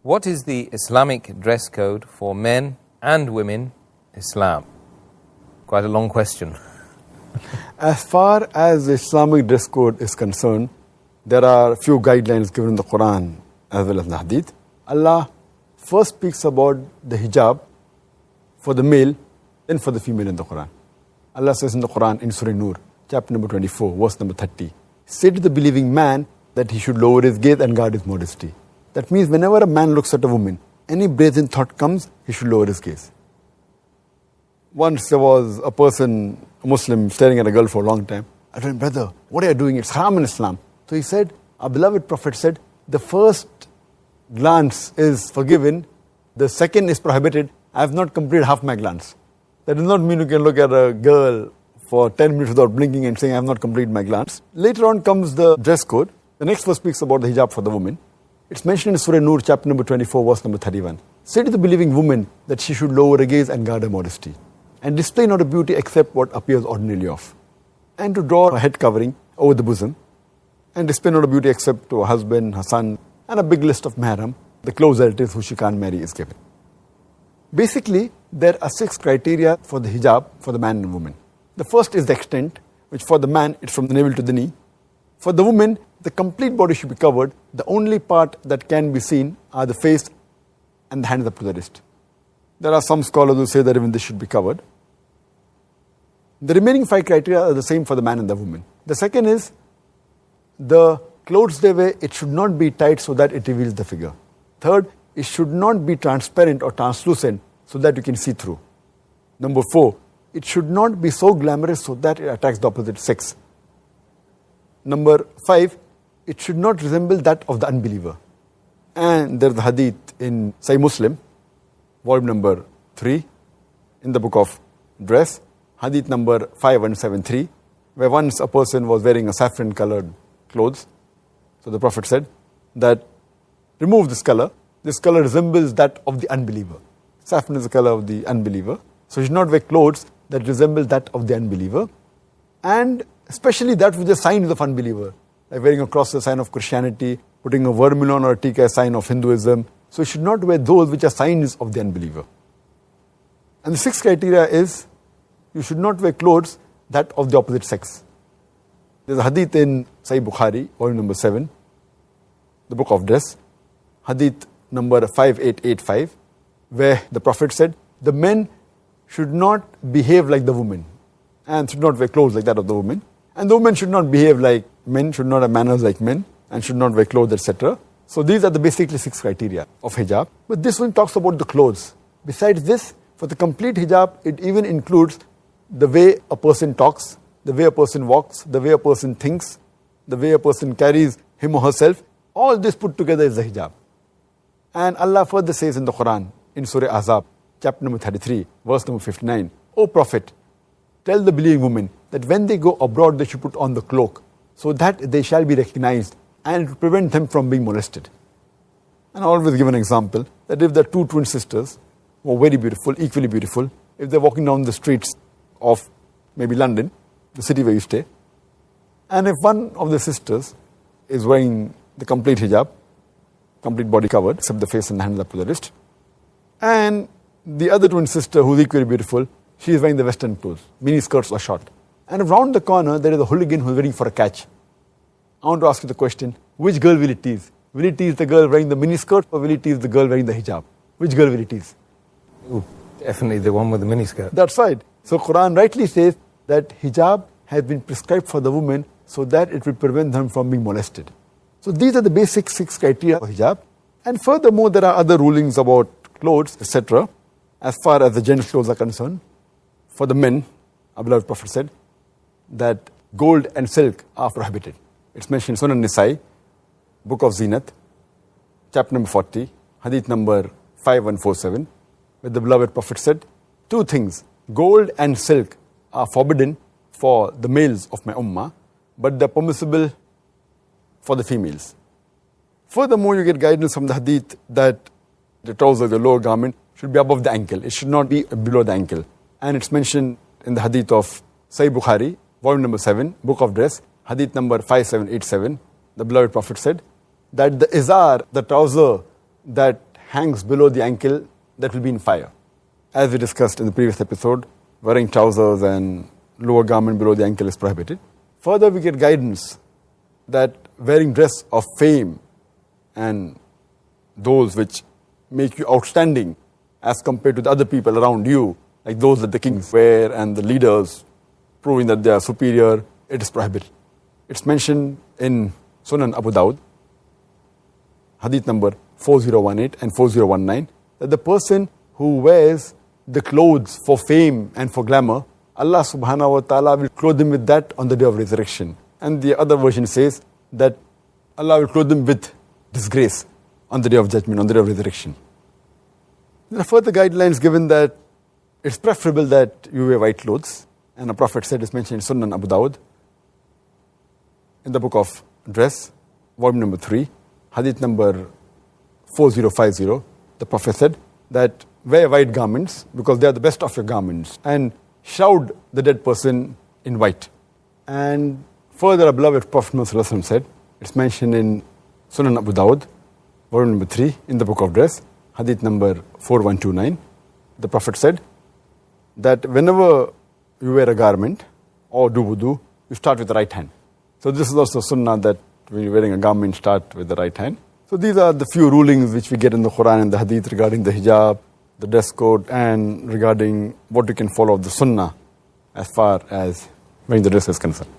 What is the Islamic dress code for men and women Islam? Quite a long question. As far as the Islamic dress code is concerned, there are a few guidelines given in the Quran as well as the Hadith. Allah first speaks about the hijab for the male, then for the female in the Quran. Allah says in the Quran, in Surah Nur, chapter number 24, verse number 30, say to the believing man that he should lower his gaze and guard his modesty. That means whenever a man looks at a woman, any brazen thought comes, he should lower his gaze. Once there was a person, a Muslim, staring at a girl for a long time. I told him, brother, what are you doing? It's haram in Islam. So he said, our beloved Prophet said, the first glance is forgiven, the second is prohibited. I have not completed half my glance. That does not mean you can look at a girl for 10 minutes without blinking and saying, I have not completed my glance. Later on comes the dress code. The next verse speaks about the hijab for the woman. It's mentioned in Surah Nur, chapter number 24, verse number 31. Say to the believing woman that she should lower her gaze and guard her modesty, and display not a beauty except what appears ordinarily of, and to draw her head covering over the bosom, and display not a beauty except to her husband, her son, and a big list of mahram, the close relatives who she can't marry is given. Basically, there are 6 criteria for the hijab for the man and woman. The first is the extent, which for the man, it's from the navel to the knee. For the woman, the complete body should be covered. The only part that can be seen are the face and the hands up to the wrist. There are some scholars who say that even this should be covered. The remaining 5 criteria are the same for the man and the woman. The second is the clothes they wear, it should not be tight so that it reveals the figure. Third, it should not be transparent or translucent so that you can see through. Number 4, it should not be so glamorous so that it attracts the opposite sex. Number 5, it should not resemble that of the unbeliever. And there's the hadith in Sahih Muslim, volume number 3, in the book of dress, hadith number 5173, where once a person was wearing a saffron colored clothes. So the Prophet said that remove this color resembles that of the unbeliever. Saffron is the color of the unbeliever. So you should not wear clothes that resemble that of the unbeliever. And especially that which is signs of unbeliever. Like wearing a cross is a sign of Christianity, putting a vermilion or a tikka is a sign of Hinduism. So you should not wear those which are signs of the unbeliever. And the 6th criteria is, you should not wear clothes that of the opposite sex. There's a hadith in Sahih Bukhari, volume number 7, the book of dress, hadith number 5885, where the Prophet said, the men should not behave like the women, and should not wear clothes like that of the women. And the women should not behave like men, should not have manners like men, and should not wear clothes, etc. So these are the basically 6 criteria of hijab. But this one talks about the clothes. Besides this, for the complete hijab, it even includes the way a person talks, the way a person walks, the way a person thinks, the way a person carries him or herself. All this put together is the hijab. And Allah further says in the Quran, in Surah Ahzab, chapter number 33, verse number 59, O Prophet, tell the believing women that when they go abroad, they should put on the cloak, so that they shall be recognized, and it will prevent them from being molested. And I always give an example, that if there are 2 twin sisters, who are very beautiful, equally beautiful, if they're walking down the streets of maybe London, the city where you stay, and if one of the sisters is wearing the complete hijab, complete body covered, except the face and the hands up to the wrist, and the other twin sister, who's equally beautiful, she is wearing the western clothes, mini skirts or short. And around the corner, there is a hooligan who's waiting for a catch. I want to ask you the question, which girl will it tease? Will it tease the girl wearing the mini skirt, or will it tease the girl wearing the hijab? Which girl will it tease? Ooh, definitely the one with the mini skirt. That's right. So Quran rightly says that hijab has been prescribed for the woman so that it will prevent them from being molested. So these are the basic 6 criteria for hijab. And furthermore, there are other rulings about clothes, etc. As far as the gents' clothes are concerned. For the men, our beloved Prophet said that gold and silk are prohibited. It's mentioned in Sunan Nisai, book of Zinat, chapter number 40, hadith number 5147, where the beloved Prophet said, 2 things, gold and silk are forbidden for the males of my ummah, but they're permissible for the females. Furthermore, you get guidance from the hadith that the trousers, the lower garment, should be above the ankle. It should not be below the ankle. And it's mentioned in the hadith of Sahih Bukhari, volume number 7, book of dress, hadith number 5787. The beloved Prophet said that the izar, the trouser that hangs below the ankle, that will be in fire. As we discussed in the previous episode, wearing trousers and lower garment below the ankle is prohibited. Further, we get guidance that wearing dress of fame and those which make you outstanding as compared to the other people around you, like those that the kings wear and the leaders, proving that they are superior, it is prohibited. It's mentioned in Sunan Abu Dawud, hadith number 4018 and 4019, that the person who wears the clothes for fame and for glamour, Allah subhanahu wa ta'ala will clothe him with that on the day of resurrection. And the other version says that Allah will clothe him with disgrace on the day of judgment, on the day of resurrection. There are further guidelines given that it's preferable that you wear white clothes. And the Prophet said, it's mentioned in Sunan Abu Dawud, in the book of Dress, volume number 3, hadith number 4050, the Prophet said that wear white garments because they are the best of your garments, and shroud the dead person in white. And further, our beloved Prophet Muhammad said, it's mentioned in Sunan Abu Dawud, volume number 3, in the book of Dress, hadith number 4129, the Prophet said that whenever you wear a garment or do wudu, you start with the right hand. So this is also sunnah that when you're wearing a garment, start with the right hand. So these are the few rulings which we get in the Quran and the Hadith regarding the hijab, the dress code, and regarding what we can follow of the sunnah as far as wearing the dress is concerned.